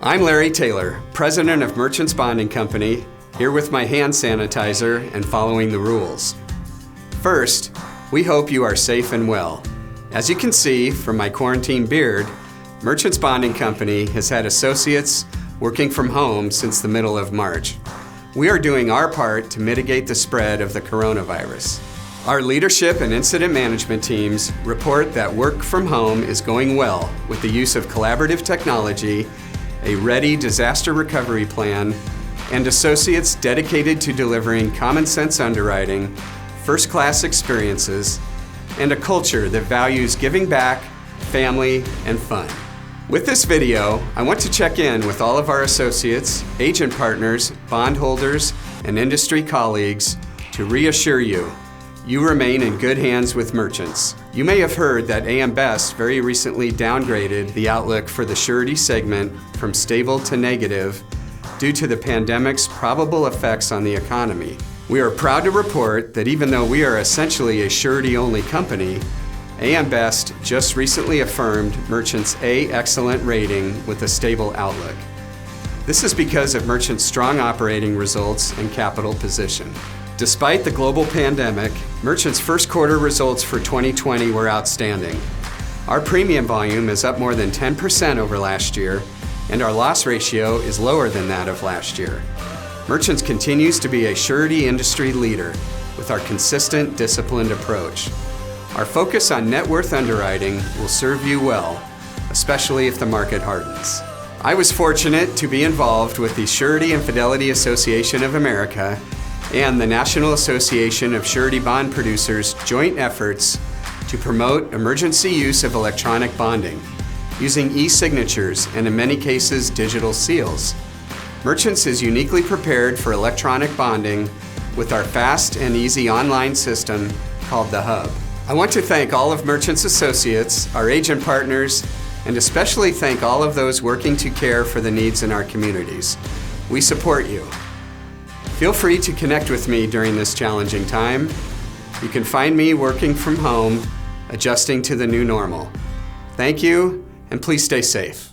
I'm Larry Taylor, president of Merchants Bonding Company, here with my hand sanitizer and following the rules. First, we hope you are safe and well. As you can see from my quarantine beard, Merchants Bonding Company has had associates working from home since the middle of March. We are doing our part to mitigate the spread of the coronavirus. Our leadership and incident management teams report that work from home is going well with the use of collaborative technology, a ready disaster recovery plan, and associates dedicated to delivering common sense underwriting, first-class experiences, and a culture that values giving back, family, and fun. With this video, I want to check in with all of our associates, agent partners, bondholders, and industry colleagues to reassure you, you remain in good hands with Merchants. You may have heard that AM Best very recently downgraded the outlook for the surety segment from stable to negative due to the pandemic's probable effects on the economy. We are proud to report that even though we are essentially a surety-only company, AM Best just recently affirmed Merchants' A Excellent rating with a stable outlook. This is because of Merchants' strong operating results and capital position. Despite the global pandemic, Merchants' first quarter results for 2020 were outstanding. Our premium volume is up more than 10% over last year, and our loss ratio is lower than that of last year. Merchants continues to be a surety industry leader with our consistent, disciplined approach. Our focus on net worth underwriting will serve you well, especially if the market hardens. I was fortunate to be involved with the Surety and Fidelity Association of America and the National Association of Surety Bond Producers' joint efforts to promote emergency use of electronic bonding, using e-signatures and in many cases digital seals. Merchants is uniquely prepared for electronic bonding with our fast and easy online system called The Hub. I want to thank all of Merchants' associates, our agent partners, and especially thank all of those working to care for the needs in our communities. We support you. Feel free to connect with me during this challenging time. You can find me working from home, adjusting to the new normal. Thank you, and please stay safe.